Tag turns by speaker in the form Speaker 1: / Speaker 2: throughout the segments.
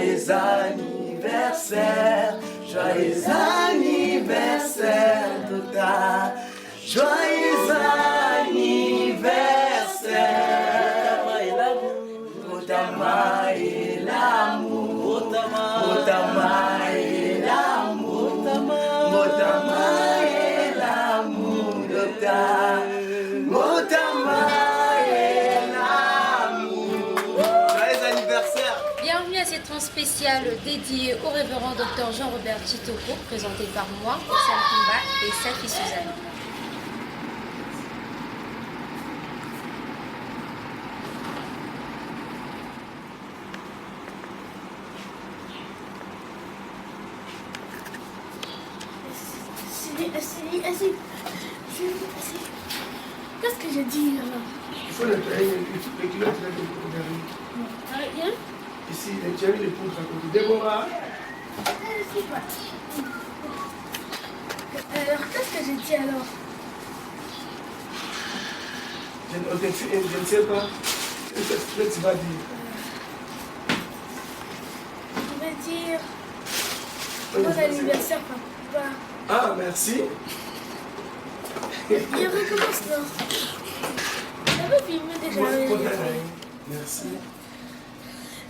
Speaker 1: Joyeux anniversaire, joyeux anniversaire, Tota. Joyeux anniversaire, Otama et l'amour, Otama et l'amour, Otama et l'amour, Tota. Otama et l'amour. Joyeux anniversaire.
Speaker 2: Bienvenue à cette tranche spéciale dédiée au révérend Dr Jean-Robert Chitoko, présenté par moi, Sam Kumba et sa fille Suzanne.
Speaker 3: Qu'est-ce que j'ai dit là?
Speaker 4: Il faut nettoyer les culottes là de derrière.
Speaker 3: Rien?
Speaker 4: Ici, tu as mis les poudres à côté. Déborah.
Speaker 3: Alors, qu'est-ce que j'ai dit alors?
Speaker 4: Je ne sais pas. Qu'est-ce que tu vas dire?
Speaker 3: Je vais dire bon anniversaire, papa.
Speaker 4: Ah, merci.
Speaker 3: Il recommence là. J'avais filmé déjà.
Speaker 4: Merci.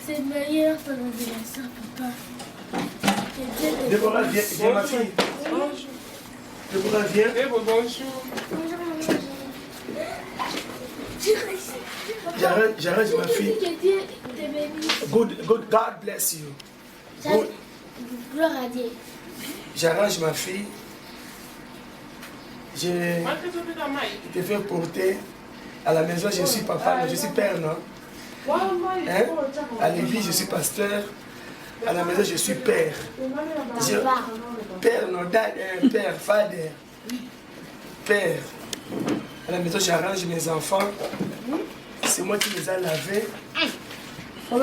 Speaker 3: C'est meilleur ton anniversaire, papa.
Speaker 4: Déborah, viens ma fille. Déborah, viens.
Speaker 3: Bonjour.
Speaker 4: J'arrange ma fille. God bless you.
Speaker 3: Gloire à Dieu.
Speaker 4: J'arrange ma fille. Je te fais porter. À la maison, je suis papa, mais je suis père, non? Hein? À l'église, je suis pasteur. À la maison, je suis père. Père, non, dad, père, father. Père. À la maison, j'arrange mes enfants. C'est moi qui les ai lavés.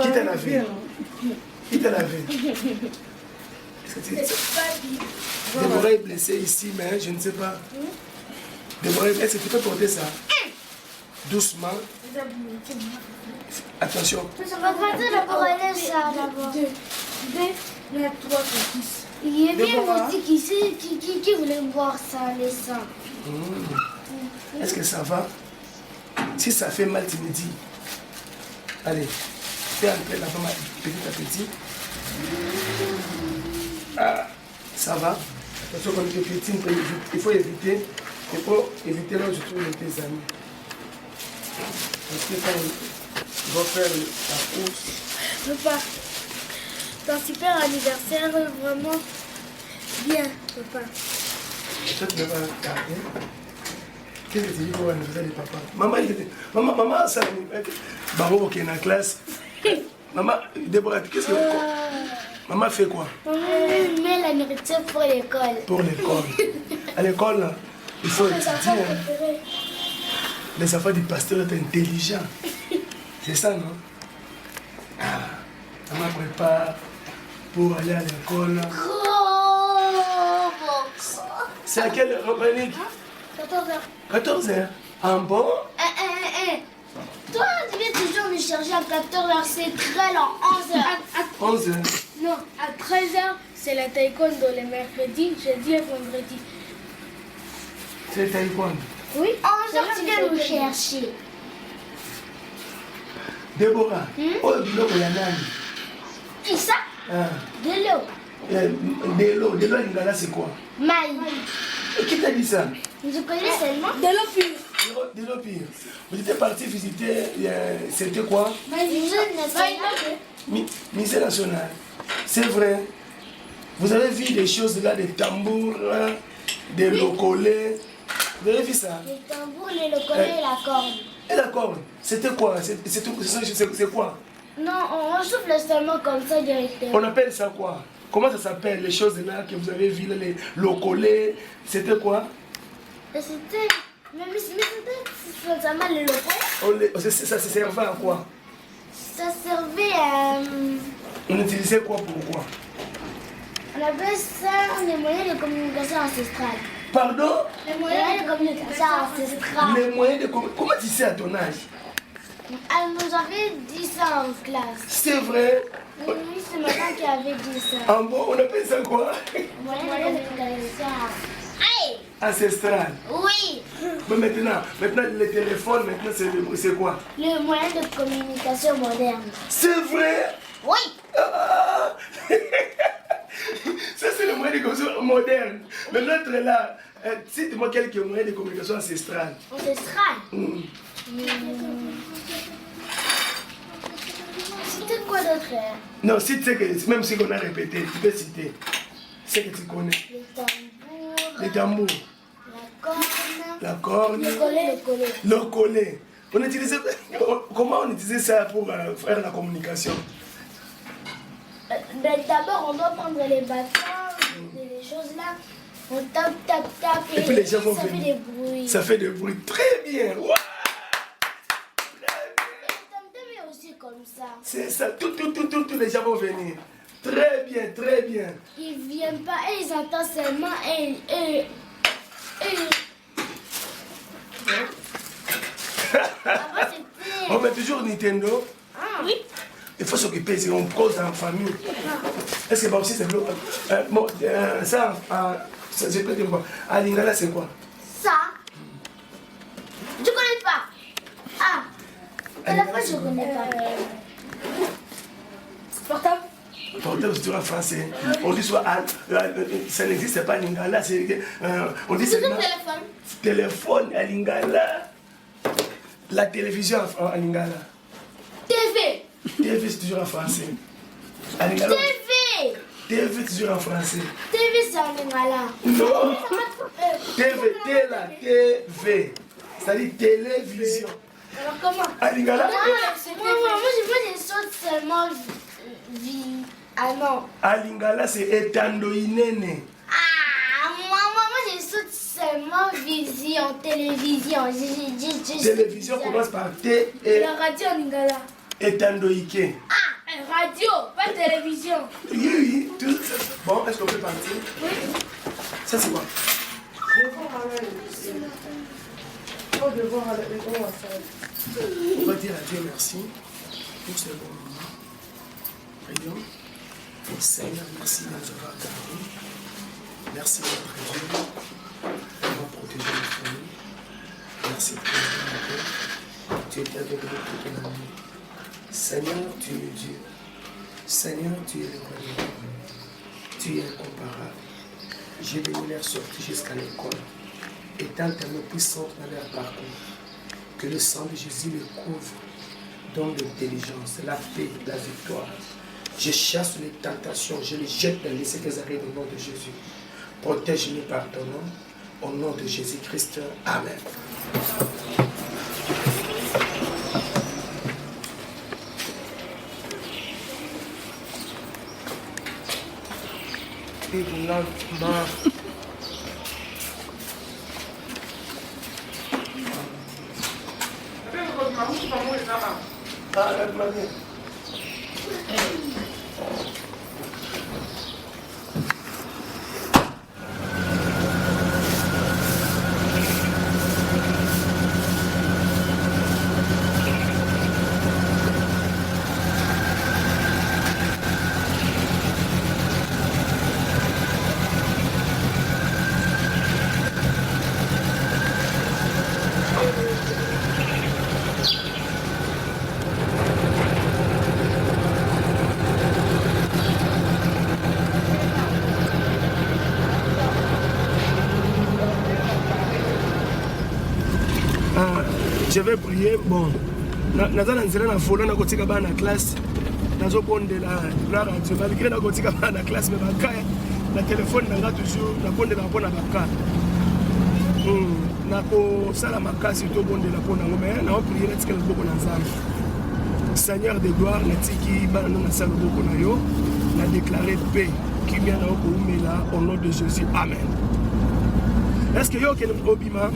Speaker 4: Qui t'a lavé? Qui t'a lavé? Est-ce que tu dis? Déborah est blessée ici, mais je ne sais pas. Déborah, est-ce que tu peux porter ça? Doucement. Attention.
Speaker 5: On va passer d'abord à ça d'abord. Il y a bien aussi qui voulait voir ça, les seins.
Speaker 4: Est-ce que ça va? Si ça fait mal, tu me dis. Allez, fais entrer la femme petit à petit. Ah, ça va? Attention, quand tu es petit, il faut éviter. Il faut éviter là où je trouve tes amis. Parce que quand il va faire la course.
Speaker 3: Papa, c'est un super anniversaire, vraiment bien, papa.
Speaker 4: Toi, tu ne vas pas regarder. Qu'est-ce que tu dis pour l'anniversaire de papa? Maman, ça, Baro, qui est dans la classe. Maman, Déborah, qu'est-ce que. Maman fait quoi?
Speaker 5: Maman met la nourriture pour l'école.
Speaker 4: Pour l'école. À l'école, là, il faut étudier. Les enfants du pasteur sont intelligents. C'est ça, non? Ah, maman prépare pour aller à l'école. C'est à quelle heure, Véronique?
Speaker 5: 14h.
Speaker 4: 14h. En bon?
Speaker 5: Toi, tu viens toujours me chercher à 14h, c'est très lent. 11h.
Speaker 4: 11h.
Speaker 3: Non, à 13h, c'est la taekwondo le mercredi, jeudi et vendredi.
Speaker 4: C'est le taekwondo?
Speaker 5: Oui. 11h, tu viens nous chercher.
Speaker 4: Déborah, oh, biloko ya nani?
Speaker 5: Qui ça? De l'eau.
Speaker 4: De l'eau lingala, c'est quoi?
Speaker 5: Maï.
Speaker 4: Qui t'a dit ça?
Speaker 5: Je connais seulement.
Speaker 3: De l'eau pure.
Speaker 4: De l'eau pire. Vous étiez parti visiter, c'était quoi? Musée national. C'est vrai. Vous avez vu des choses là, des tambours, là, des locolés. Vous avez vu ça?
Speaker 5: Les tambours, les locolés et la corde.
Speaker 4: Et la corde, c'était quoi? C'est quoi?
Speaker 5: Non, on souffle seulement comme ça directement.
Speaker 4: On appelle ça quoi? Comment ça s'appelle, les choses là que vous avez vues, les locolés? C'était quoi?
Speaker 5: C'était... Mais c'était seulement les locolés.
Speaker 4: Ça se servait à quoi?
Speaker 5: Ça servait à...
Speaker 4: On utilisait quoi pour quoi?
Speaker 5: On appelle ça les moyens de communication ancestrale.
Speaker 4: Pardon?
Speaker 5: Les moyens de communication ancestrale.
Speaker 4: Les moyens de communication. Comment tu sais à ton âge?
Speaker 5: Elle nous avait dit ça en classe.
Speaker 4: C'est vrai?
Speaker 5: Oui, c'est maman qui avait dit ça.
Speaker 4: En bon, on appelle ça quoi?
Speaker 5: Moyen de communication. Aïe!
Speaker 4: Ancestral.
Speaker 5: Oui!
Speaker 4: Mais maintenant, le téléphone, maintenant, c'est quoi?
Speaker 5: Le moyen de communication moderne.
Speaker 4: C'est vrai?
Speaker 5: Oui!
Speaker 4: Ah. Ça, c'est le moyen de communication moderne. Mais l'autre là, cite-moi quelques moyens de communication ancestrales.
Speaker 5: Ancestral? C'était quoi d'autre?
Speaker 4: Non, cite ce que, même si on a répété, tu peux citer. Ce que tu connais.
Speaker 5: Le tambour.
Speaker 4: Les tambours.
Speaker 5: La corne.
Speaker 4: La corne. Le collet. On utilisait, comment on utilisait ça pour faire la communication?
Speaker 5: D'abord, on doit prendre les bâtons, les choses là. On tape.
Speaker 4: Et puis les gens vont
Speaker 5: ça fait
Speaker 4: venir.
Speaker 5: des bruits.
Speaker 4: Ça fait des bruits. Très bien. Wow.
Speaker 5: Mais aussi comme ça.
Speaker 4: C'est ça. Tous les gens vont venir. Très bien, très bien.
Speaker 5: Ils viennent pas et ils entendent seulement et Après, c'était...
Speaker 4: On met toujours Nintendo.
Speaker 5: Ah oui.
Speaker 4: Il faut s'occuper, c'est on cause en famille. Est-ce que bah aussi c'est bon, ça, je peux dire quoi? À Lingala, c'est quoi?
Speaker 5: Ça. Je connais pas. Ah. À la fois, je connais pas. Portable.
Speaker 4: Portable, c'est toujours en français. On dit soit, ça n'existe pas à Lingala, on dit
Speaker 5: C'est
Speaker 4: seulement...
Speaker 5: un téléphone.
Speaker 4: Téléphone à Lingala. La télévision à Lingala.
Speaker 5: TV.
Speaker 4: TV, c'est toujours en français. À Lingala, TV, c'est toujours en français.
Speaker 5: TV, c'est en lingala.
Speaker 4: Non. TV, TV. C'est-à-dire télévision.
Speaker 5: Alors comment?
Speaker 4: À Lingala,
Speaker 5: Moi, j'ai saute seulement vie. Ah non.
Speaker 4: à Lingala, c'est étandoïnene.
Speaker 5: Ah, moi, j'ai saute seulement vision, télévision.
Speaker 4: Télévision commence par T et
Speaker 3: La radio en lingala.
Speaker 4: étandoïke.
Speaker 3: Radio, pas télévision.
Speaker 4: Oui, tout. Bon, est-ce qu'on peut partir? Oui. Ça, c'est quoi? On va dire à Dieu merci pour ce bon moment. Prions. Seigneur, merci de nous avoir gardés. Merci notre Dieu d'avoir protégé notre famille. Merci pour nous. Tu es avec nous toute la nuit. Seigneur, tu es Dieu. Seigneur, tu es le roi des rois. Tu es incomparable. J'ai béni leur sortie jusqu'à l'école. Étant ta main puissante dans leur parcours. Que le sang de Jésus les couvre. Donne l'intelligence, la paix, la victoire. Je chasse les tentations, je les jette dans les laisser qu'elles arrivent au nom de Jésus. Protège-les par ton nom. Au nom de Jésus-Christ. Amen. Je vais prier. Bon, naza na nzela na vola na kotika bana classe. Nazo bondela la radio malgré na kotika bana classe mais bakaya na téléphone nanga toujours na bondela pona bakaya. Na ko sala makasi to bondela pona ngome na prier etika le boko na nzambe. Seigneur de gloire na tiki bana na sala boko na yo na déclarer paix qui vient na ko umela au nom de Jésus. Amen. Est-ce que yo ke obima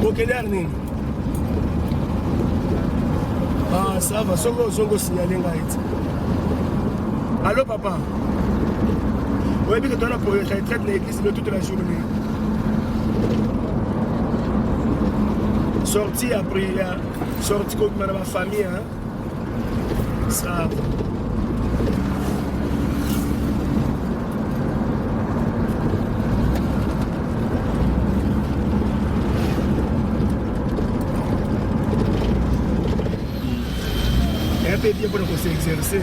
Speaker 4: Ok, dernier. Ah, ça va, ça va signaler. Allô, papa? Oui, mais tu as pour retraite dans l'église toute la journée. sorti après, sorti comme ma famille, hein. Ça. Un peu bien pour nous s'exercer.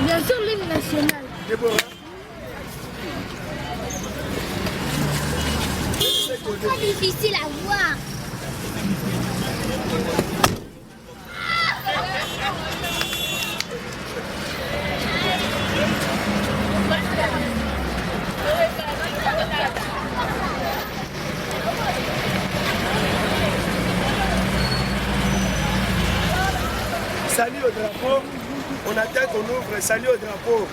Speaker 3: Bien sûr, l'hymne national.
Speaker 5: C'est pas difficile à voir.
Speaker 4: Salut au drapeau. On attend qu'on ouvre. Salut au drapeau.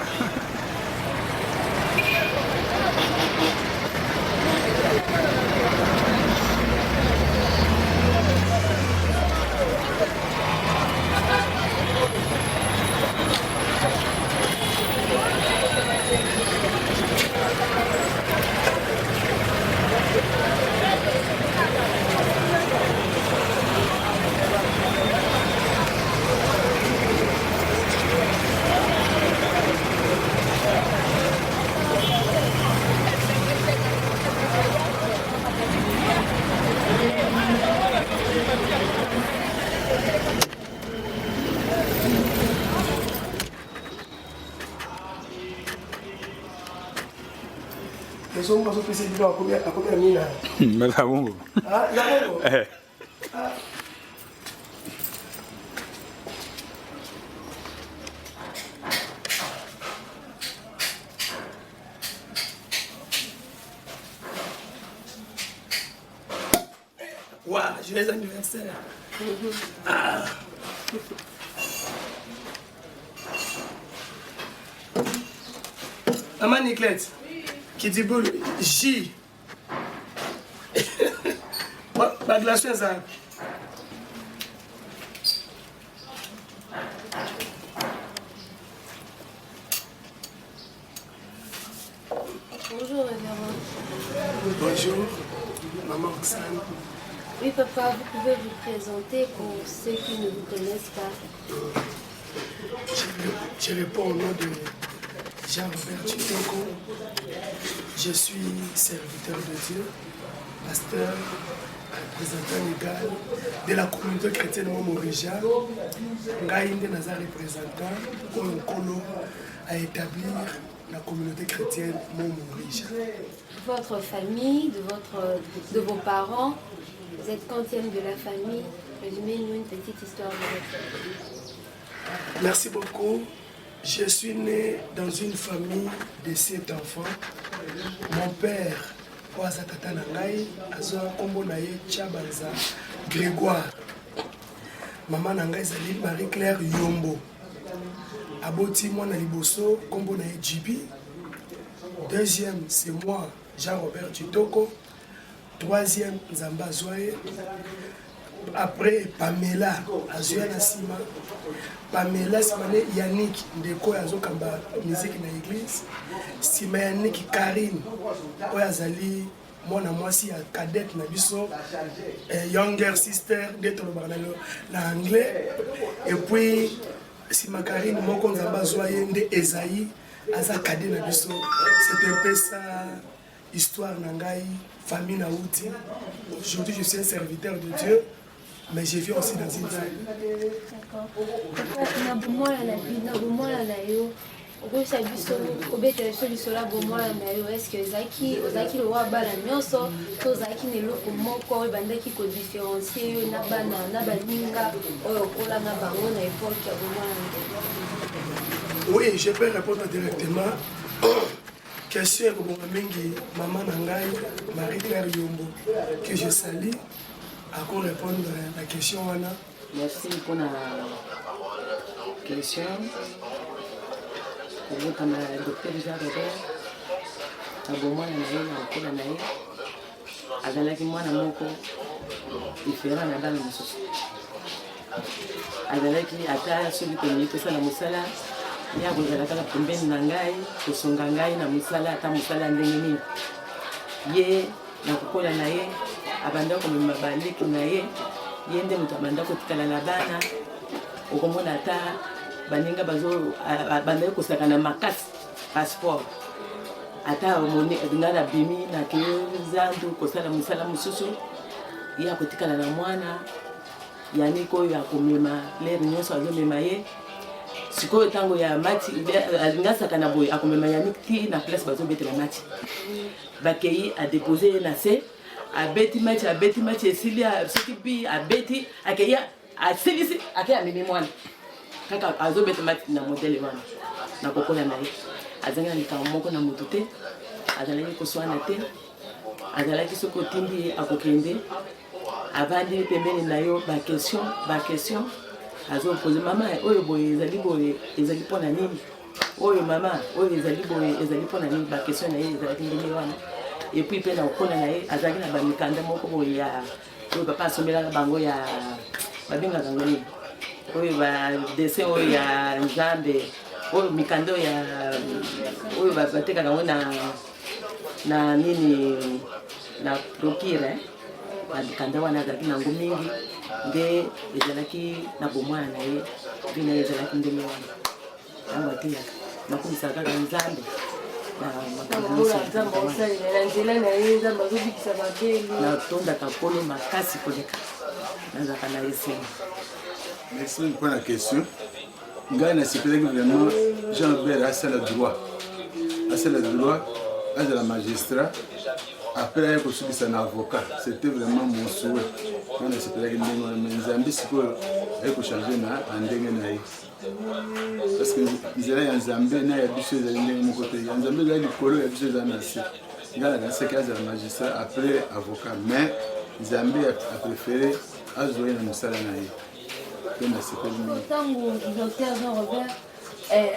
Speaker 6: Mais là, bon.
Speaker 4: Ah, là, bon. Waouh, joyeux anniversaire. Ah. Maman Niclette, qui dit boule, J. Pas de la chaise, ça.
Speaker 2: Bonjour, révérend.
Speaker 4: Bonjour, maman Roxane.
Speaker 2: Oui, papa, vous pouvez vous présenter pour ceux qui ne vous connaissent pas.
Speaker 4: Je réponds au nom de Jean-Robert Chitoko. Je suis serviteur de Dieu, pasteur, représentant légal de la communauté chrétienne Momorija. Ngaïnde Nazar représentant pour un colo à établir la communauté chrétienne Momorija.
Speaker 2: Votre famille, de vos parents, vous êtes quantième de la famille. Résumez-nous une petite histoire de votre famille.
Speaker 4: Merci beaucoup. Je suis né dans une famille de 7 enfants. Mon père, Ouazatata Nangai, Azo Kombo Naye Tchabanza, Grégoire. Maman Nangai Zali, Marie-Claire Yombo. Aboti Mwana Liboso, Kombo Naye Djibi. Deuxième, c'est moi, Jean-Robert Chitoko. Troisième, Nzamba Zouaye. Après, Pamela, Azuana Sima. Pamela, Simane, Yannick, Ndeko, Azokamba, musique na l'église. Sima Yannick, Karine, Oyazali, moi, si cadette, Nabiso, younger sister, d'être l'anglais. Et puis, Sima Karine, Moko Nzamba Zouaye, Nde Esaïe, Aza cadet Nabiso. C'est un peu ça, histoire Nangai, famille Naouti. Aujourd'hui, je suis un serviteur de Dieu. Mais je vis aussi dans une famille.
Speaker 2: Est-ce que Zaki le roi bala nyonso to Zaki ne loko moko bandaki ko différencier na bana na baninga oyo kola na bango na époque ya bomwana.
Speaker 4: Oui, je peux répondre directement. Question pour maman Nangai, Marie-Claire Yombo, que je salue. À quoi répondre à la question, Anna?
Speaker 7: Merci pour la question.
Speaker 6: kobotama docteur Jean Robert abomwana na ye na kokola na ye azalaki mwana moko différent na bana mosusu azalaki ata soki tolingi tosala mosala ye akozala kaka pembeni na ngai kosunga ngai na mosala ata mosala ndenge nini ye na kokola na ye abanda komema baleki na ye ye nde moto abanda kotikala na bana okomona ata baninga banda kosaka na makasi passeport ata nga na bimi na keye zandu kosala mosala mosusu ye akotikala na mwana yaniki oyo akomema lere nyonso azomema ye sikoyo ntango ya mati alingasaka na boye akomema yaniki ti na place bazobetela mati bakei adepose ye na se abeti mati esili soki bi abeti akei asilisi akei amemi mwana kaka azobeta mati na modele wana na kokola na ye azangi na likambo moko na motu te azalaki koswana te azalaki soki otindi ye akokende avandi pembeni na yo bakestion azopose mama oyo boye ezali mpona nini oyo mama oyo ezali boye ezali mpona nini bakestion na ye ezalaki ndenge wana epuis mpe na kokola na ye azalaki na bamikanda moko boye ya oyo papa asombelaka bango ya babengaka yango nini oyo badessin oyo ya nzambe oyo mikanda oyo batekaka yango na nini na procure mikanda wana azalaki nango mingi nde ezalaki na bomwana na ye bina ezalaki ndenge wana yango ateyaka nakumisaka kaka nzambe natondaka nkolo makasi koleka nazalaka na esengo.
Speaker 7: Merci pour la question. Ngai nasepelaki vraiment Jean Robert asala droit azala magistrat après aye kosukisa na avocat c'était vraiment mon souhait nga nasepelaki ndenge wana mais nzambe sikoyo aye kochange na ndenge na ye parce que nzela ya nzambe na ya biso ezali ndenge moko te ya nzambe ezali likolo ya biso ezali na se nga nakanisaki azala magistrat après avocat mais nzambe apréféré azwa ye na mosala na ye.
Speaker 2: Ntango docteur Jean Robert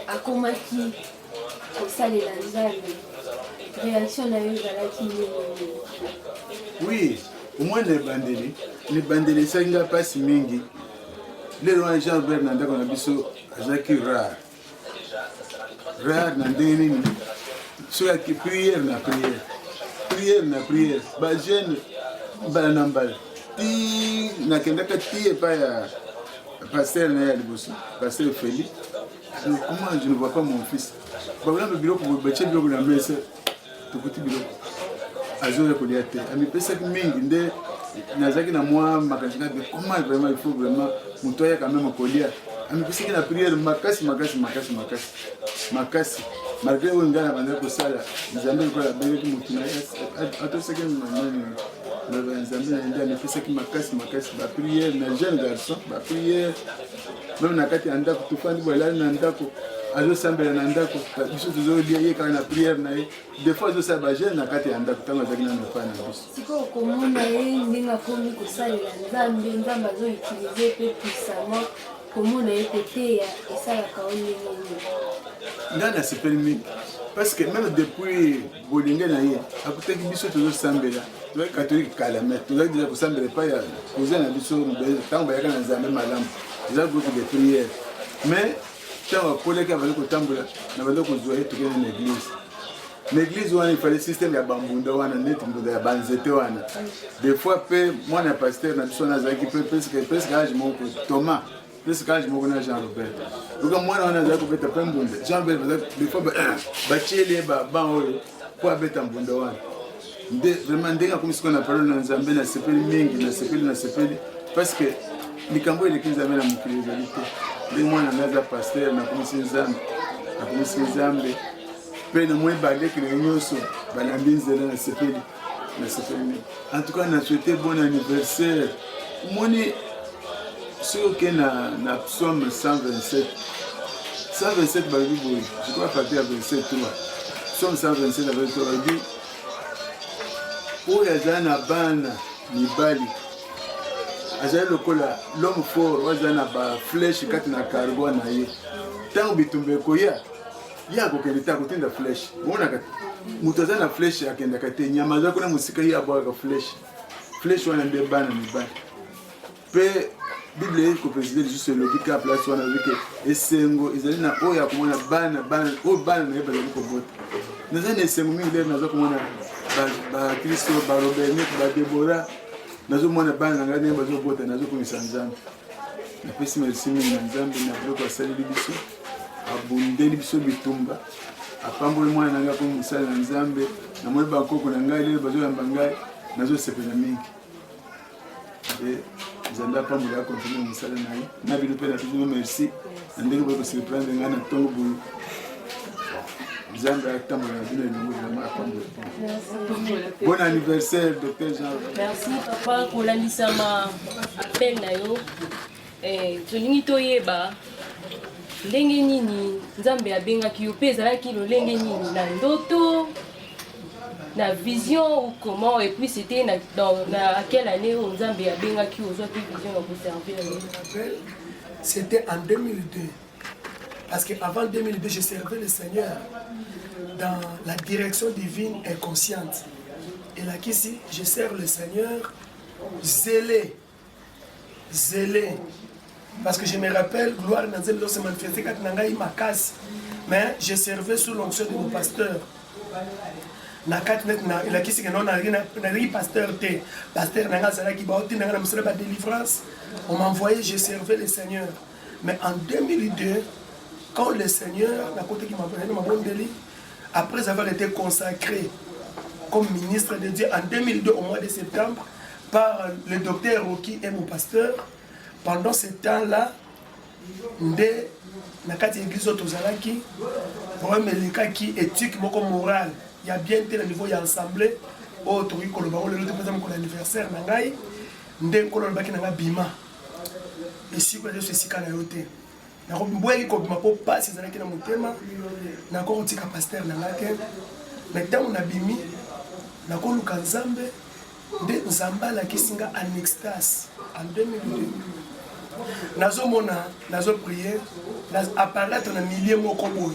Speaker 2: akomaki kosalela nzambe réaction na yo ezalaki nini?
Speaker 7: Oui, au moins nebandeli esalaki nga mpasi mingi lelo wana Jean Robert na ndako na biso azalaki rare na ndenge nini soki priere na priere bajeune mbala na mbala ti nakendaka ti epai ya pasteur na ya liboso pasteur Félix. Comment je ne vois pas mon fils? Babula biloko batie biloko na mesa tokuti biloko azoya kolia te amipesaki mingi nde nazalaki na mwa makanisi nga comment vraiment il faut vraiment moto ayaka meme kolia amipesaki na priere makasi malgré oyo ngai na bandaki kosala nzambe lokola abelaki motu na ye atosaki nzambe na nde amipesaki makasi bapriere na jeune garçon bapriere même na kati ya ndako tofandi boelali na ndako azosambela na ndako biso tozolia ye kaka na priere na ye des fois azosala bajeune na kati ya ndako ntango azalaki nano epai na biso
Speaker 2: sikoyo komona ye ndenge akomi kosalela nzambe azoutilize mpe puissamment komona ye koteya esalaka o ndenge nini?
Speaker 7: ngai nasepeli mingi parce que même depuis bolinge na ye akutaki biso tozosambela tozali katholike kala mais tozali deja kosambela epai ya cousin na biso ntango bayaka na nzambe malamu ezali groupe de priere mais ntango akolaki abandi kotambola na bandi kozwa ye tokende na église na église wana ifale systeme ya bambunda wana neti mbunda ya banzete wana des fois mpe mwana ya pasteur na biso wana azalaki mpe presque age moko Thomas presque age moko na Jean Robert oka mwana wana azalaki kobeta mpe mbunda Jean Robert des fois batieli ye baban oyo mpo abeta mbunda wana nde vraiment ndenge akomi sikoyo na parole na nzambe nasepeli mingi nasepeli parce que likambo eleki nzambe na mokili ezali te ndenge mwana ngai aza pasteur nakomisi nzambe mpe namoni balekele nyonso balandi nzela nasepeli en tout cas nasouhaite bon anniversaire moni soki oke na psaume 127 balobi boye je crois partir ya 27 psaume 127 avec toi balobi oyo azala na bana mibali azali lokola l'homme fort oyo azala na baflèche kati na cargo na ye ntango bitumba ekoya ye akokende te akotinda flèche omonaka moto aza na flèche akendaka te nyama azwa kuna mosika ye abwakaka flèche wana nde bana mibali mpe bible ekopeside lisusu elobi ka place wana elobi ke esengo ezali na oyo akomona oyo bana na ye bazali kobota naza na esengo mingi lere naza komona bakristo barobert badebora nazomona bana na ngai ndenge bazobota nazokomisa nzambe napesi merci mingi na nzambe na biloko asaleli biso abundeli biso bitumba apamboli mwana na ngai mpo mosala na nzambe namoni bakoko na ngai lelo bazoyamba ngai nazosepela mingi nzambe apamboli akontinue mosala na ye na bino mpe napesino merci na ndenge boye kosereprendre ngai na ntongo boye nzambe atambola na bino elongo vraimen apamboli. Bon anniversaire Dr Jean.
Speaker 8: Merci papa kolandisama appel na yo tolingi toyeba ndenge nini nzambe abengaki yo mpe ezalaki lolenge nini na ndoto na vision ou comment et puis c'était à quelle année où nzambe abengaki yo ozwaki vision na koservir.
Speaker 4: C'était en 2002 parce qu'avant 2002 je servais le Seigneur dans la direction divine inconsciente et là qu'ici je sers le Seigneur zélé parce que je me rappelle gloire Nanzem se manifestait quand Nangaï Makas mais je servais sous l'onction de mon pasteur na katnet na il a qui que non na pasteur té pasteur nanga sala qui ba oti nanga na délivrance on m'envoyait je servais le Seigneur mais en 2002 quand le Seigneur n'a côté qui m'a donné ma bonne délit après avoir été consacré comme ministre de Dieu en 2002 au mois de septembre par le docteur Rocky et mon pasteur. Pendant ce temps-là, ndé nakati église tozalaki vraiment les qui éthique moko morale il y a bien tel niveau il y a assemblée au toki koloba o lelo tepeza moko anniversaire na ngai ndé kolo baki na bima et si ko je suis kana yote na ko mbweki ko bima po passe ezalaki na motema na ko tika pasteur na ngake na tamu na bimi na ko luka nzambe ndé nzamba la kisinga en extase en 2002 nazomona nazo prier apparaître na milieu moko boy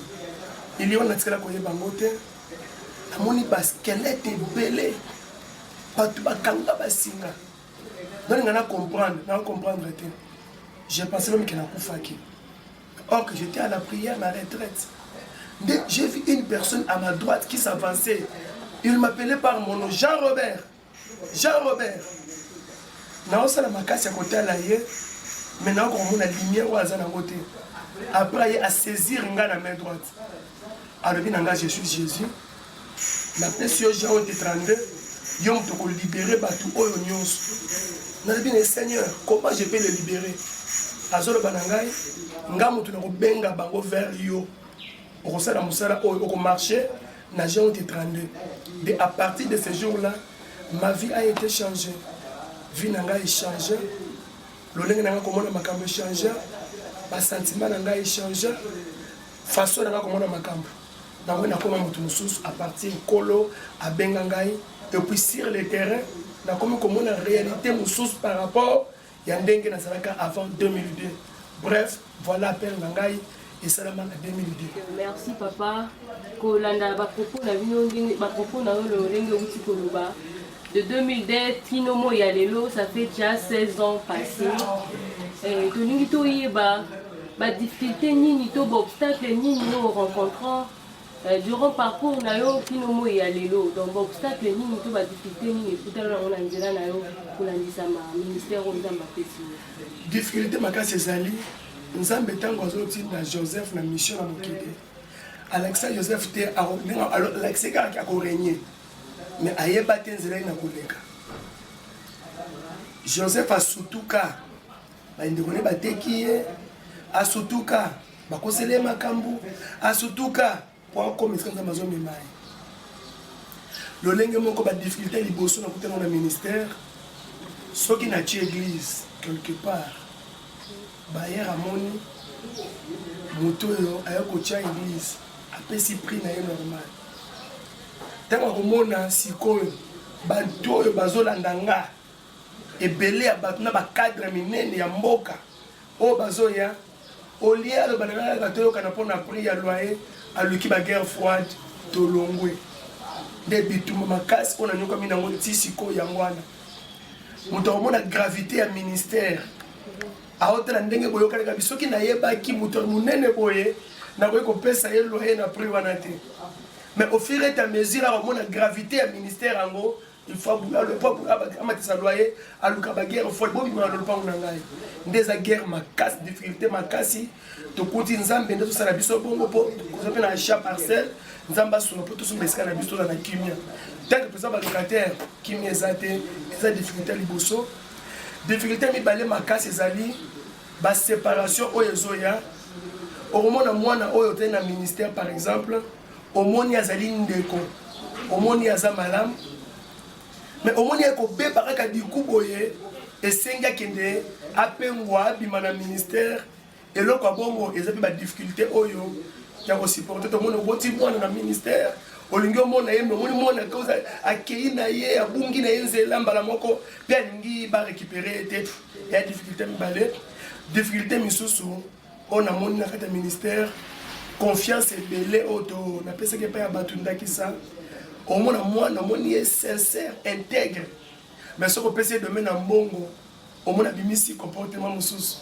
Speaker 4: il y a natikala koyeba ngote namoni ba squelette belé batu bakanga basinga donc na comprendre te j'ai pensé même que na kufaki or que j'étais à la prière ma retraite j'ai vu une personne à ma droite qui s'avançait il m'appelait par mon nom Jean Robert na osala makasi à côté là hier. Maintenant, on a la lumière au hasard à côté. Après, il a saisir la main droite. Alors, je suis Jésus. La personne Jean 32, il faut libérer tout le monde. Je Seigneur, comment je peux le libérer? Azolo banangai, ngamu tunakubenga bango vers yo. Okosala musala oko marcher na Jean 32. Et à partir de ce jour-là, ma vie a été changée. Vie nanga a changé. Lolenge nanga komona makambo changer ba sentiment nanga changer façon nanga komona makambo nango na koma mutu mususu à partir kolo a benga ngai et puis sur le terrain na komi komona réalité mususu par rapport ya ndenge na salaka avant 2002 bref voilà appel ngai et salama na 2002.
Speaker 8: Merci papa kolanda ba propos na bino ndenge ba propos na lolenge uti koloba. De 2002, Tinomo Yalelo, ça fait déjà 16 ans passés. Tolingi toyeba, ba difficulté ni to obstacle ni nous rencontrant durant parcours na yo Tinomo Yalelo. Donc obstacle ni to ba difficulté ni tout à l'heure on a dit là na yo kolandisa ma ministère on nzamba pesi.
Speaker 4: Difficulté makasi ezali nzambe tango azoti na Joseph na mission na mokide. Alexa Joseph te alors Alexa ka ko régner. Mais ayeba te nzela ina koleka Joseph asutuka baindeko ne bateki ye asutuka bakosele makambu asutuka po komisa nzamba zo memai lolenge moko ba difficulté liboso na kutana na ministère soki na ti église quelque part ba yera moni moto yo ayako tia église apesi prix na ye normal. Tant que mona sikoyo bantu oyo bazolanda nga ebele ya bato na bakadre minene ya mboka oyo bazoya olie alo bananga toyoka na mpona prix ya loyer aluki baguerre froide tolongwe nde bitumba makasi oyo nanyokami nango ti sikoyo yango wana moto akomona gravité ya ministère aotala ndenge boyokanaka bi soki nayebaki moto monene boye nakoki kopesa ye loyer na prix wana te mais au fur et à mesure akomona gravité ya ministère yango il faut amatisa loyer aluka baguerre folle bobima na lopango na ngai nde eza guerre makasi difficulté makasi tokuti nzambe nde tosala biso bongo mpo koza mpe na achat parcelle nzambe asuna mpo tosomba esika na biso toza na kimia tant que mpenza balocataire kimia eza te eza difficulté liboso difficulté mibale makasi ezali baséparation oyo ezoya okomona mwana oyo te na ministère par exemple omoni azali ndeko omoni aza malamu mais omoni ekobeba kaka diku boye esengi akende apengwa abima na ministère eloko ya bongo eza mpe badifficulté oyo ya kosupporte tomoni oboti mwana na ministère olingi omona ye me omoni mwana akei na ye abungi na ye nzela mbala moko mpe alingi barécupere ye te ya difficulté mibale difficulté misusu oyo namoni na kati ya ministère confiance ebele oyo napesaki epai ya bato ndakisa omona mwana omoni ye sincère intègre mais soki opesi ye domaine na mbongo omona bimisi comportement mosusu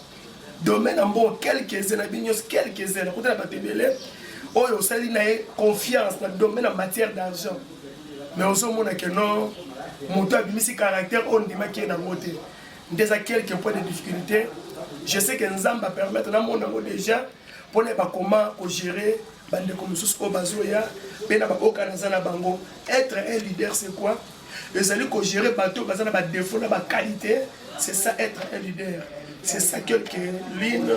Speaker 4: domaine na mbongo quelques na bino nyonso quelques nakutana bato ebele oyo osali na ye confiance na domaine en matière d'argent mais ozomona ke non moto abimisi caractère oyo ndimaki ye nango te nde eza quelques points de difficulté je sais que nzambe apermettre namona yango déjà mpona bakoma kogérer bandeko mosusu oyo bazoya mpe na baokana aza na bango être un leader c'est quoi ezali kogérer bato baza na badéfaut na baqualité c'est ça être un leader c'est ça quelques lignes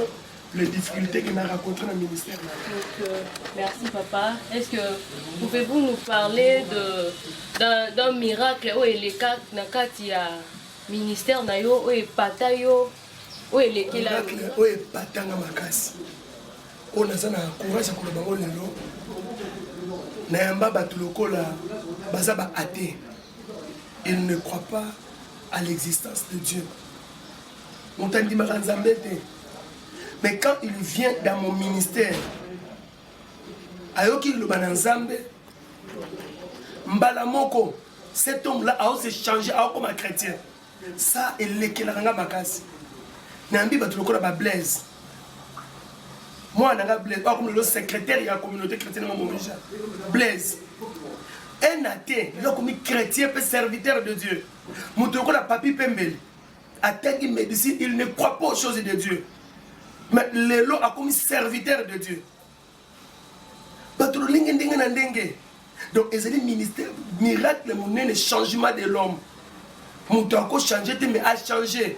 Speaker 4: les difficultés qu'on a rencontrées dans le ministère.
Speaker 8: Donc, merci papa. Est-ce que pouvez-vous nous parler d'un miracle où il est na kati ya ministère na yo où est patayo où il est kila
Speaker 4: miracle où est patanga makasi. On a zana courage à koloba ngo lelo. Na yamba batu lokola bazaba athée. Il ne croit pas à l'existence de Dieu. On t'a dit mais quand il vient dans mon ministère, ayoki le bananzambe, mbalamoko, cet homme-là a aussi changé comme un chrétien. Ça, il est qui la ranga makasi. Nambi batuloko la Blaise. Moi, nanga Blaise, comme le secrétaire de la communauté chrétienne de Momoja. Blaise. Un athée, comme chrétien, peut serviteur de Dieu. Moutoko la papi pembele. Atteint médecine, il ne croit pas aux choses de Dieu. Mais Lélo a comme serviteur de Dieu. Donc, il y a des ministères, miracle, le changement de l'homme. Mon temps a changé, mais a changé.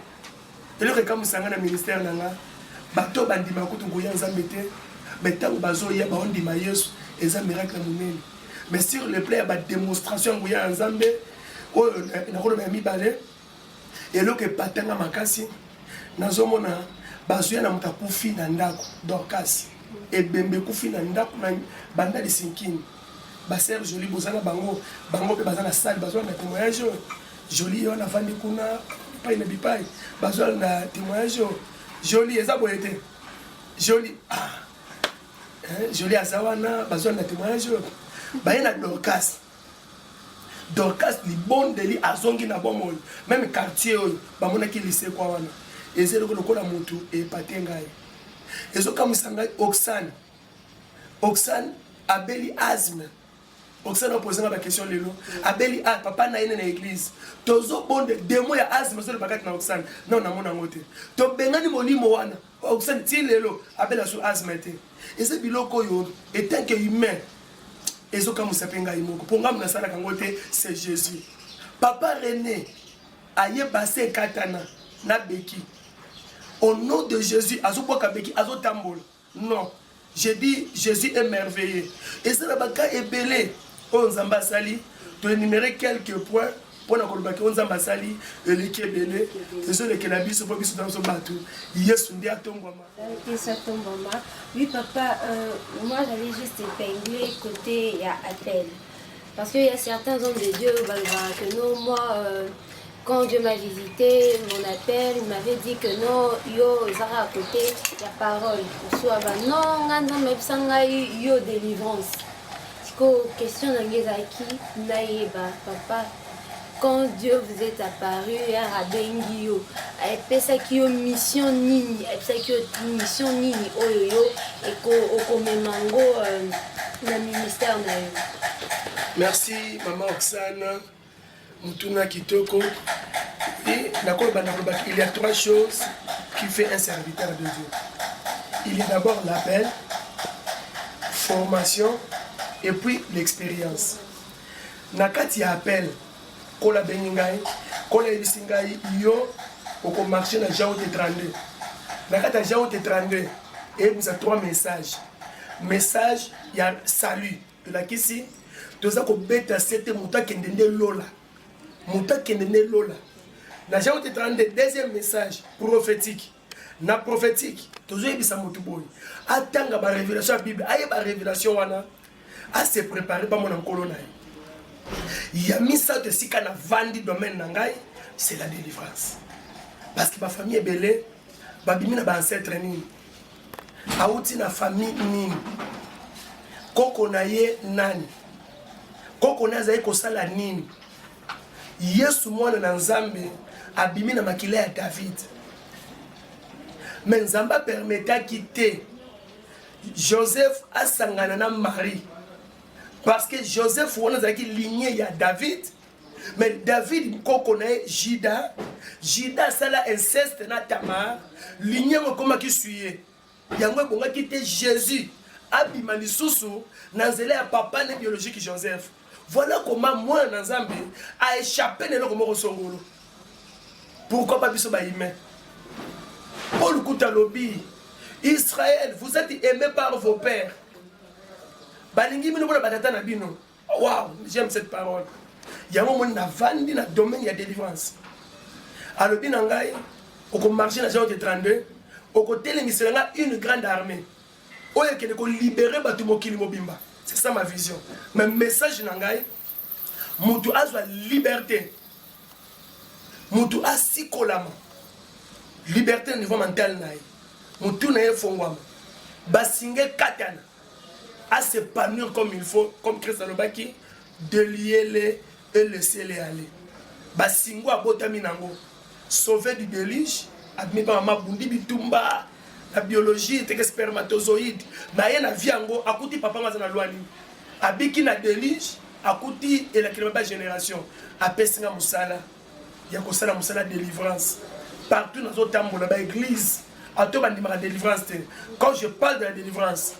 Speaker 4: Et là, quand vous avez un ministère, bato bandima kutu ngoya nzambete betango bazoya ba ondima Yesu eza miracle munene. Mais sur le plan ba démonstration ngoya nzambe o na ko ba mibale elo ke patanga makasi nazomona bazuya na muta kufi na ndako Dorcas ebembe kufi na ndako na banda de sinkini ba sœur Jolie bozana bango pe bazana salle bazwana na témoignage Jolie on a vandi kuna pa ina bipai bazwana na témoignage Jolie eza boyete Jolie Jolie azawana bazwana na témoignage ba ina Dorcas Dorcas li bon deli azongi na bomol même quartier oyo bamona ki lycée kwa wana ezelo ko lokola mutu e patenga ye ezoka musanga Oxane abeli asthme Oxane opposanga ba question lelo abeli papa na ine na église tozo bonde démon ya asthme so le bakati na Oxane non na mona ngote to bengani molimo wana Oxane ti lelo abela sur asthme te ese biloko yo etant que humain ezoka musapenga imoko ponga munasala kangote c'est Jésus papa René aye basé katana na beki au nom de Jésus azoboka beki azotambola non je dis Jésus est merveilleux et ça baka ebelé on nzamba sali to énumérer quelques points pour na kolobaki on nzamba sali eleki ebelé eso le kela biso po biso dans son bateau Yesu ndi atongwama.
Speaker 2: Oui papa, moi j'avais juste épinglé côté il y a appel parce qu'il y a certains hommes de Dieu que non moi quand Dieu m'a visité, mon appel, il m'avait dit que non, yo, ils à côté, il y a parole. Soit non, non, mais ça yo délivrance. Question d'Angezaki, naïba, papa. Quand Dieu vous est apparu, il y a Rabengio. Et ça qui est mission nini, et ça qui est mission nini, oyoyo, et qu'on met mango dans le ministère.
Speaker 4: Merci, maman Oksana, Mutuna Kitoko. Et il y a 3 choses qui font un serviteur de Dieu. Il y a d'abord l'appel, formation et puis l'expérience. Nakati y a appel, kola beningai, kola ebisingai yo, oko marcher na Jean 32. Nakati Jean 32, et vous avez 3 messages. Message, il y a salut. De la kisi, tout ça ko beta c'était muta kendende lola. Muta kendende lola. Na Jean 32, deuxième message prophétique. Na prophétique, toujours ebisa mutu boy. Atanga ba révélation Bible, aye ba révélation wana. À se préparer par mon colonel. Il y a mis ça de sika na vandi domaine nangai, c'est la délivrance. Parce que ma famille est belle, ma bimina ba ancêtre nini. Aouti na famille nini. Koko na ye nani. Koko na zaye kosala nini. Yesu mwana na Nzambe abimi na makila ya David. Mais Nzamba permettait quitter Joseph a sangana na Marie. Parce que Joseph on a ligné il y a David. Mais David koko na Juda. Juda sala inceste na Tamar. Ligné comme qui suye. Yango bonga quitter Jésus. Abima lisusu na nzela ya papa ne biologique Joseph. Voilà comment moi na Nzambe a échappé na loko moko songolo. Pourquoi pas biso ba humain? Paul Koutalobi, Israël, vous êtes aimés par vos pères. Balingi mino bona batata na bino. Waouh, j'aime cette parole. Il y a un moment na vandi na domaine il y a délivrance. Alors bien ngai, au marché na Jean 32, au côté les missionnaires une grande armée. Oye que de libérer batu mokili mobimba. C'est ça ma vision. Mais message nangai, mutu azwa liberté. Mutu asikolama. Liberté au niveau mental naï. Mutu na yefongwama. Basinge katana. À s'épanouir comme il faut, comme Christ Alobaki, de lier les et laisser-les aller. Basingo abotami nango. Sauver du déluge, admis par ma bundi bitumba. La biologie, c'est que spermatozoïde. Mais il y a vie en gros, akuti papa mazana loani. Abiki na délige, akuti et la kilomètre génération. Apesinga musala. Il y a kosala musala délivrance. Partout dans notre temps, dans l'église, à tout la délivrance. Quand je parle de la délivrance,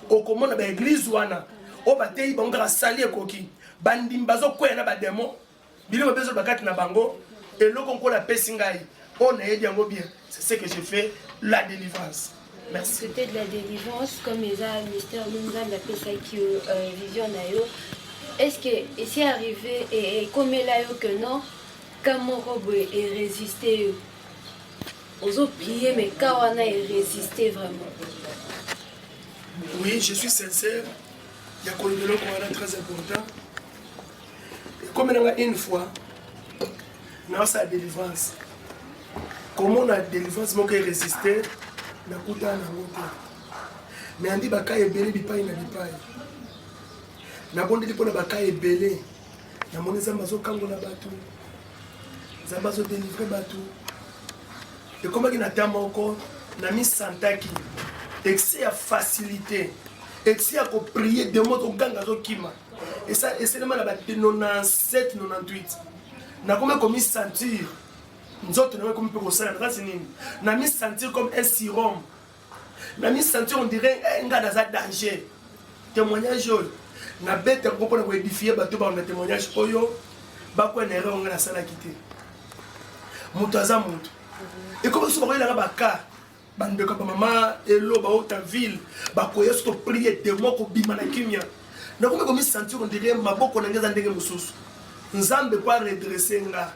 Speaker 4: au comment dans l'église wana, au bataille banga sali ekoki. Bandimbazo kwena ba démon. Bilo bezo bakati na bango et lo konko la pesingai. On a aidé bien. C'est ce que j'ai fait, la délivrance. Merci.
Speaker 2: C'était de la délivrance, comme les ministères nous ont appelé ça qui vision nayo. Est-ce que c'est arrivé et comme là que non, quand mon robe est résisté aux autres prier, mais quand on a résisté vraiment.
Speaker 4: Oui, je suis sincère. Il y a un très important. Et comme on a une fois, dans sa délivrance. Comment on a délivrance, moi qui ai résisté, na kuta na ngota. Mais on dit baka ebele bipai na bipai. Na bondi lipo na baka ebele. Na moni zambazo kango na batu. Zambazo délivrer batu. Et comment il n'attend encore, na mis santaki. Excès à facilité. Excès à prier de mots au gangazo kima. Et ça, et c'est le mal à battre 97, 98. Na comment commis sentir. Nous autres, nous avons mis sentir comme un sérum. Nous avons sentir, on dirait, un gars dans un danger. Témoignage, nous avons édifié un témoignage. Nous avons une erreur, on a la quitté. Moutaza monte. Et comme si on a un cas, bande de maman, hello, ta ville, bakoya sur prier de moi pour bimana kimia. Nous avons sentir, on dirait, ma boko n'a pas de moussous. Nous avons pas redresser un gars.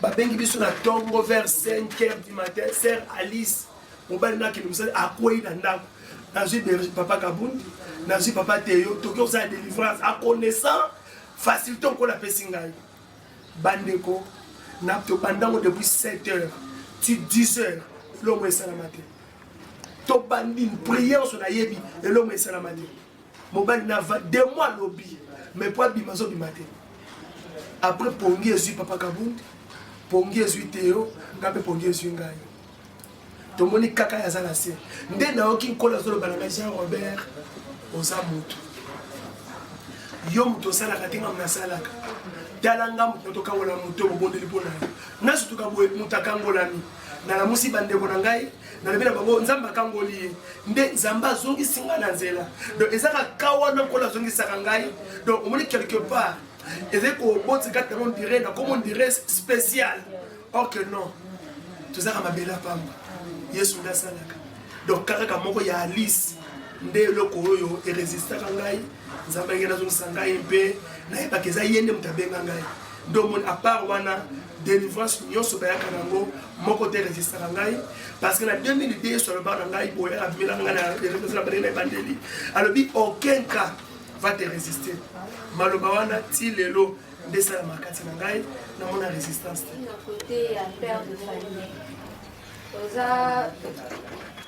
Speaker 4: Babengi biso na tongo vers 5h du matin, sœur Alice, on va dire que nous à quoi il en a. Nazi papa Kabundi, nazi papa Théo, tokyo ça délivrance à connaissant facilité on la pesingai. Bandeko, Pendant depuis 7 heures, tu 10 heures, l'homme est salamate. To bandi une prière sur la yebi, et l'homme est salamate. Mobile n'a pas 2 mois lobby, mais pas bimazo bimate. Après, Pongi est papa Kabundi, Pongi est Théo, Kapé Pongi est Ngai. Tomoni kaka ya zalase. Nde na oki nkola zolo balanga Jean Robert oza mutu. Yo mutu sala katinga mnasalaka. Talanga mutu kawola mutu bondeli pona. Na sutu ka boye mutaka ngolani. Na la musi bande ko ngai, na lebela bango nzamba kangoli. Nde nzamba zongi singa na nzela. Donc ezaka kawa na kola zongi saka ngai. Donc on quelque part ezeko ko boti kata on dirait na comme on dirait spécial. Or que non. Tout ça ma bela pamba. Yesu nda salaka. Donc kaka moko ya Alice nde loko oyo e résister ngai. Nzamba ngena zo sangai mpe na yeba keza yende mutabenga ngai. Donc mon à part wana délivrance nyonso bayaka nango moko te résister ngai parce que na 2002 sur le bar ngai boya abimela ngai na résister na bandeli. Alors bi aucun cas va te résister. Maloba wana ti lelo de sala makati ngai na mona résistance.
Speaker 2: D'un côté à père de famille. Oza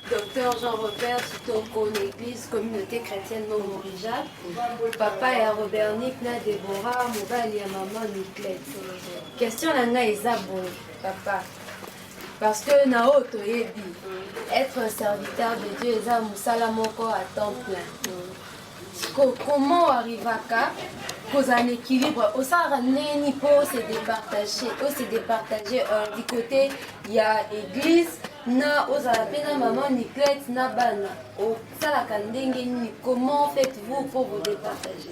Speaker 2: docteur Jean-Robert Sitoko l'église communauté chrétienne non Morijat. Papa et Robert Nick na Déborah, mobile et maman Niclette. Question là eza bon papa. Parce que na auto yebi être un serviteur de Dieu eza musala moko à temps plein. Comment arriver à cause un équilibre au Saraneni pour se départager du côté il y a église na aux peine maman Niclette na bana au Salakandenge comment faites-vous pour vous départager?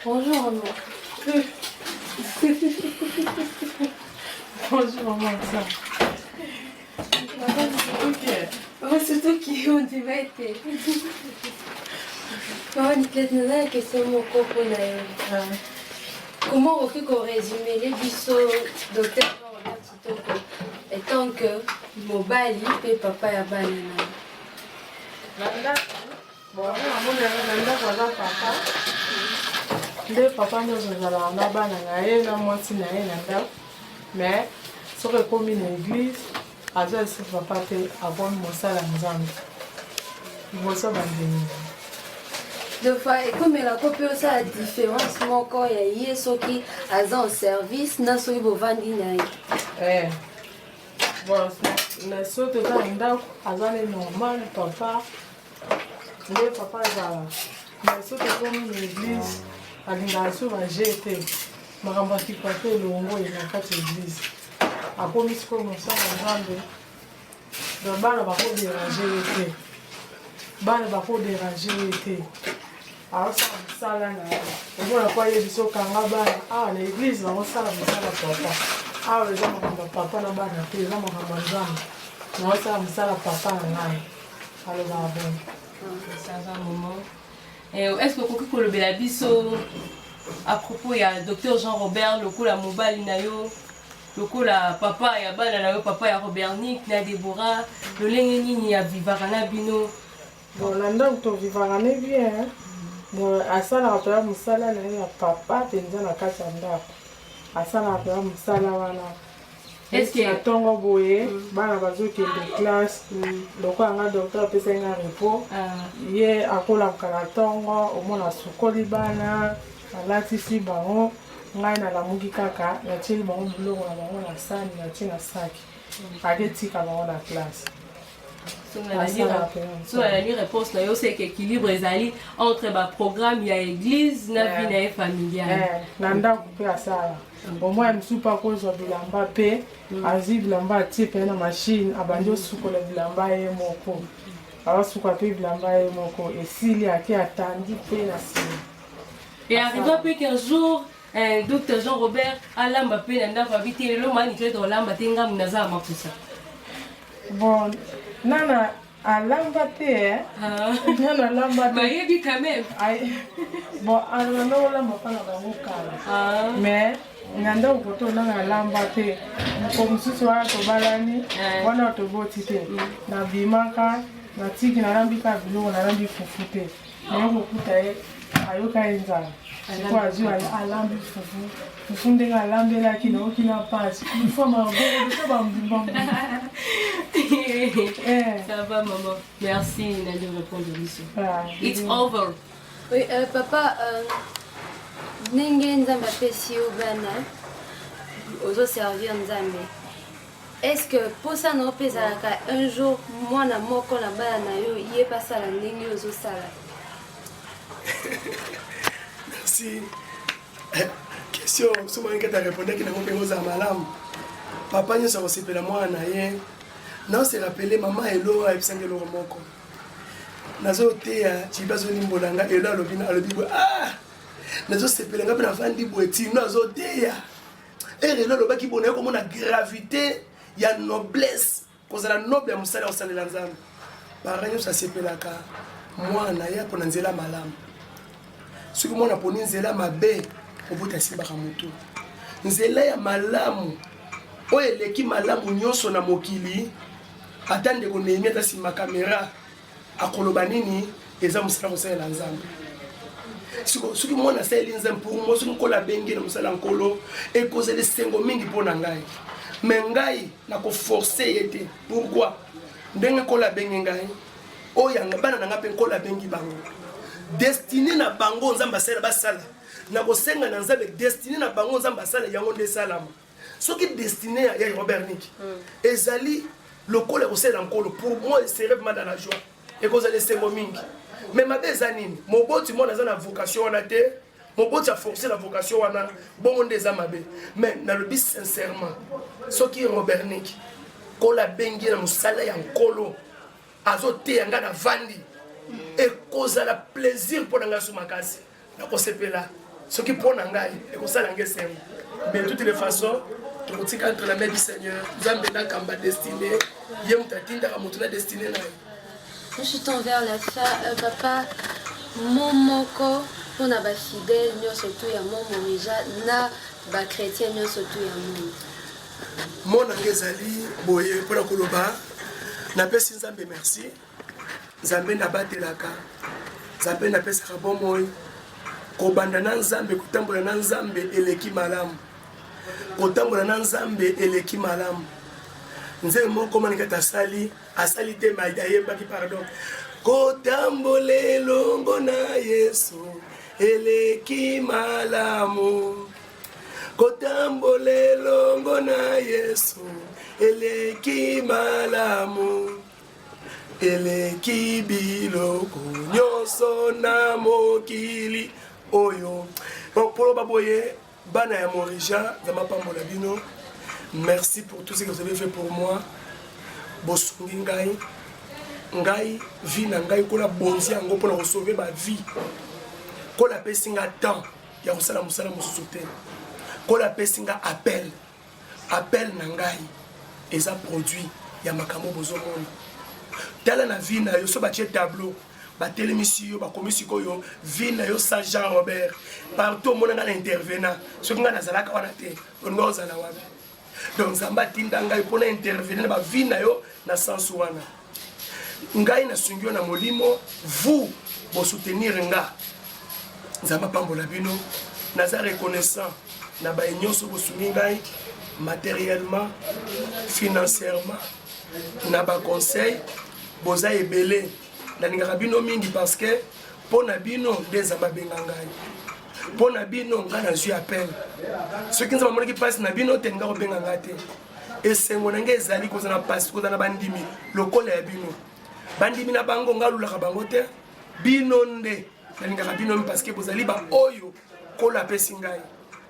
Speaker 2: Bonjour maman.
Speaker 9: Bonjour maman.
Speaker 2: C'est toi qui on devait être. Maman Niclette nous a la question mon copain là. Comment on peut résumer les bisous docteur Jean-Robert Sitoko étant que mobile et papa ya bana.
Speaker 9: Bon, maman nanda papa. Nde papa nyonso ezalaka na bana na ye na mwasi na ye na ndako mais soki ekomi na église azwa esi papa te avoni mosala nzambe liboso bandeni
Speaker 2: de fois ekomelaka mpe osala différence moko ya ye soki aza en service na soki bovandi na ye
Speaker 9: bon na soki toza na ndako aza ne normal papa nde papa ezala mais soki ekomi na église alingaka so baje te makambo akikwa te elongo na kati ya église akomi sikoyo mosala nzambe donc bana bakoderange ye te bana bakoderange ye te aosala mosala na ye omona po ayebi so okanga bana awa na église bakosala mosala papa awa eza makambo ya papa na bana te eza makambo ya nzambe naosala mosala papa na ngai alobaka bon
Speaker 8: ça moment. Est-ce que vous pouvez le biso à propos ya docteur Jean-Robert lokola mobali na yo lokola papa ya bana na yo papa ya Robert Nick na Déborah lolenge nini ya vivaka na bino
Speaker 9: bon na ndako tovivaka ne bien bon asalaka mpenza mosala na ye ya papa mpenza na kati ya ndako asalaka mpenza mosala wana eske ntongo boye bana bazokende classe lokola nga docteur apesaki nga repos ye akolaka na ntongo omona sukoli bana alatisi bango ngai nalamuki kaka natieli bango biloko na bango na sani natie na saki aketika bango na classe.
Speaker 8: So la réponse na yo c'est qu'équilibre ezali entre ba programme ya église na vie na familiale
Speaker 9: na ndako pe asala omwa mosusu mpe akozwa bilamba mpe azwi bilamba atie mpe na machine abandi osukola bilamba ye moko aosuka mpe bilamba ye moko esili ake atandi mpe na nsima
Speaker 8: et arriva mpe qu'un jour docteur Jean-Robert alamba mpe na ndako abi te lelo mani Niclette olamba te ngambu naza makusa
Speaker 9: bon nana alamba te nana alamba te
Speaker 8: bayebi quand même
Speaker 9: bon alanda olamba mpa na bango kala mais nganda okoto nanga alamba te mpo mosusu wana tobalani wana toboti te nabimaka natiki nalambika biloko nalambi fufu te naye kokuta ye ayoka ye nzala siko azwi alambi fufu ndenge alambelaki naoki na pasi ifo magoso bambumbamu.
Speaker 8: Ça va maman, merci Nali de répondre à It's over.
Speaker 2: Oui, papa, ndenge nzambe apesi yo bana ozoservir nzambe, est-ce que mposa na ope ezalaka un jour mwana moko na bana na yo ye pasala ndenge ozosala?
Speaker 4: Merci. Question souvent que tu as répondu que nous avons fait malamu. Papa nous avons séparé moi na ye. Non c'est rappelé maman elo a epsanga lo moko. Nazo te ya chibazo limbolanga elo alobina alobibo nazo séparé nga na vandi boeti nazo te ya. Elo lobaki bona ko mona gravité ya noblesse cause la noble musala osala nzambe. Paranyo sa sepelaka mwana ya pona nzela malamu. Soki mwana poni nzela mabe obuta simbaka mutu nzela ya malamu oyo eleki malamu nyonso na mokili ata ndeko Nehemi ata nsima kamera akoloba nini eza mosala kosalela nzambe soki mwana asaleli nzambe pour moi soki nkolo abengi na mosala nkolo ekozela esengo mingi mpo na ngai me ngai nakoforce ye te pourkui ndenge nkolo abengi ngai oyo bana na ngai mpe nkolo abengi bango destiné na bango nzambe asala basala na kosenga na nzambe destiné na bango nzambe asala yango nde esalama soki destiné ya Robert Nick ezali lokola kosala nkolo pour moi serait vraiment dans la joie ekozala esengo mingi mais mabe eza nini moboti mwana aza na vocation wana te moboti a forcé la vocation wana bongo nde eza mabe mais nalobi sincèrement soki Robert Nick kola bengi na mosala ya nkolo azoteya nga na vandi ekozala plaisir mpo na ngai so makasi nakosepela soki mpo na ngai ekosala ngai esengo mais de toutes les façons tokotika entre la main du Seigneur nzambe nakamba destiné ye moto atindaka moto na destiné na ye.
Speaker 2: Je suis vers la fin, papa momoko mpona bafidèle nyonso tu ya momo deja na bachrétien nyonso tu ya momo
Speaker 4: mona ngai ezali boye mpona koloba napesi nzambe merci nzambe nabatelaka nzambe napesaka bomoi kobanda na nzambe kotambola na nzambe eleki malamu kotambola na nzambe eleki malamu nzambe moko maningata asali te ayembaki pardon kotambola elongo na Yesu eleki malamu kotambola elongo na Yesu eleki malamu eleki biloko nyonso na mokili oyo polo baboye bana ya Morija zama pambola bino merci pour tout ce que vous avez fait pour moi bosungi ngai vie na ngai kola bonzi yango mpona kosauve ba vie kola pesi nga temps ya kosala mosala mosusu te kola pesi nga appel na ngai eza produit ya makambo bozomona tala na vie na yo so batie tableau batelemisi yo bakomi sikoyo vie na yo sa Jean Robert partout omona nga na intervenant soki nga nazalaka wana te olinga ozala wapi donc nzambe atinda ngai mpona intervenir na bavie na yo na sensu wana ngai nasungi yo na molimo vous bosoutenir nga nzambe apambola bino naza reconnaissant na baye nyonso bosungi ngai matériellement financièrement na baconseil boza ebele nalingaka bino mingi parce que mpo na bino nde nzambe abenga ngai mpo na bino ngai nazwi appel soki nzambe amonaki mpasi na bino te nga kobenga ngai te esengo na ngai ezali kozala mpasi kozala bandimi lokola ya bino bandimi na bango ngai alulaka bango te bino nde nalingaka bino mi parce que bozali baoyo kolo apesi ngai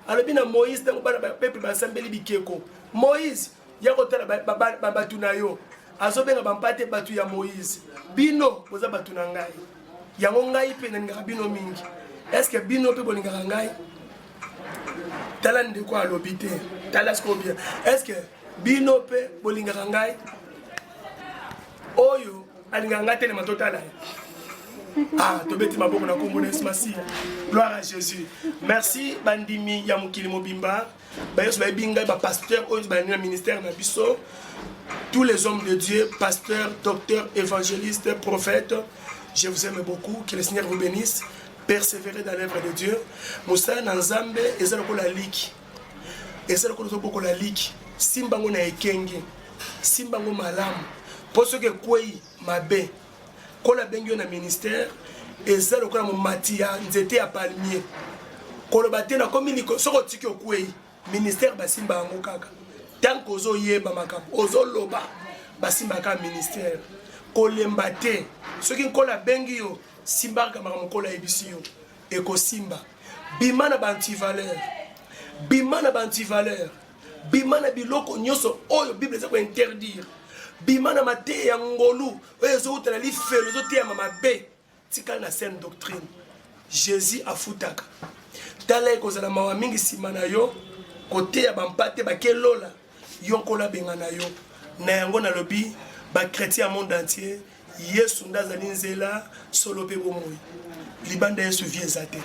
Speaker 4: alobi na Moïse ntango bana bapeple basambeli bikeko Moïse ya kotala bato na yo azobenga bampate bato ya Moïse bino boza bato na ngai yango ngai mpe nalingaka bino mingi est ce que bino mpe bolingaka ngai tala ndeko alobi te tala siko bien est ce que bino mpe bolingaka ngai oyo alinganga telema totala. Ah, tobeti maboko na kombo Merci. Gloire à Jésus. Merci bandimi ya mukili mobimba. Bayos ba binga ba pasteur au ministère na biso. Tous les hommes de Dieu, pasteurs, docteurs, évangélistes, prophètes, je vous aime beaucoup. Que le Seigneur vous bénisse. Persévérez dans l'œuvre de Dieu. Moussa Nanzambe, ezaloko la liki. Ezaloko la liki. Simbango na ekenge. Simbango malamu. Pour ceux qui kwei mabe. Kola bengyo na ministère, ezaloko na matia nzete ya palmier. Kolobate na communique soko tiki okwei. Ministère basimba yango kaka. Tant kozo yeba makambo, ozo loba basimba ka ministère. Kolemba te. Soki nkola bengi yo simba ka makambo kola ebisi yo. Eko simba. Bimana ba anti-valeur. Bimana ba anti-valeur. Bimana biloko nyoso oyo Bible ezako interdire. Bimana mate ya ngolu oyo zo utala li felo zo te ya mabe. Tikala na saine doctrine. Jésus afutaka. Tala ekozala mawa mingi simana yo. Côté ya bampate bakelola yokola bengana yo na yango na lobi ba chrétien monde entier Yesu ndazali nzela solo pe bomoi libanda Yesu viezate.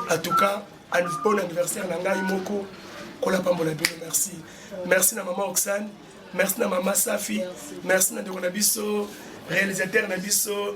Speaker 4: En tout cas bon anniversaire na ngai moko kola pambola bino. Merci na maman Oxane, merci na maman Safi, merci na ndeko na biso réalisateur na biso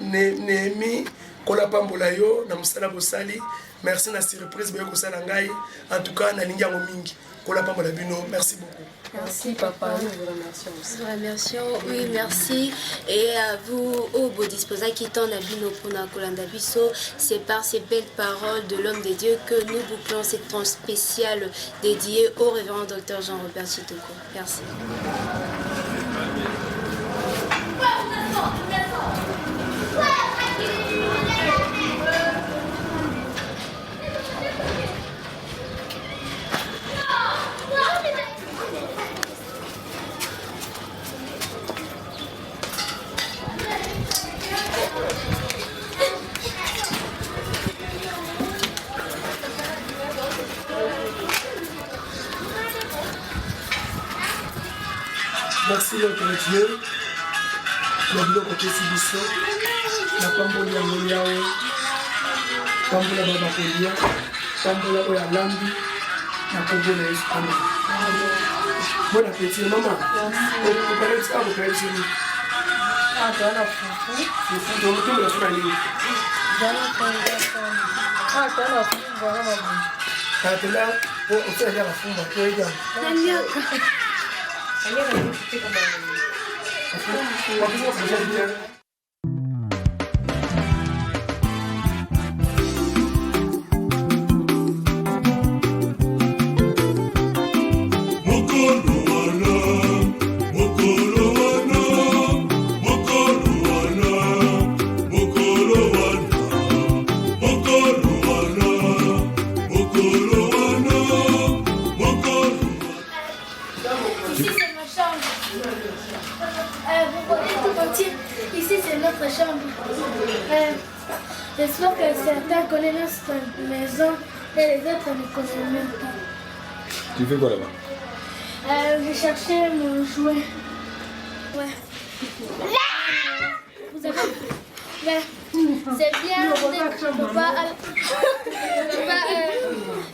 Speaker 4: Néhémie kola pambola yo na musala bosali. Merci na surprise boyo kosala ngai. En tout cas na lingi yango mingi kola pambola bino. Merci beaucoup.
Speaker 8: Merci papa, nous vous remercions aussi.
Speaker 2: Nous remercions, oui merci. Et à vous, au beau disposa qui t'en a bino pour na kolanda biso. C'est par ces belles paroles de l'homme de Dieu que nous bouclons cette tranche spéciale dédiée au révérend docteur Jean-Robert Chitoko. Merci.
Speaker 4: Merci notre Dieu. Na biloko pesi biso na pamboli ya ngoliawe pambola baba kolia pambola oyo alambi na kombo na Yesu. Amen. Bon appétit maman.
Speaker 3: J'espère que certains connaissent notre maison et les autres ne connaissent même pas.
Speaker 7: Tu fais quoi là-bas?
Speaker 3: Je cherchais mon jouet. Ouais. Vous avez... Mais c'est bien,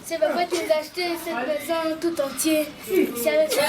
Speaker 3: c'est papa qui nous a acheté cette maison tout entière. C'est avec ça.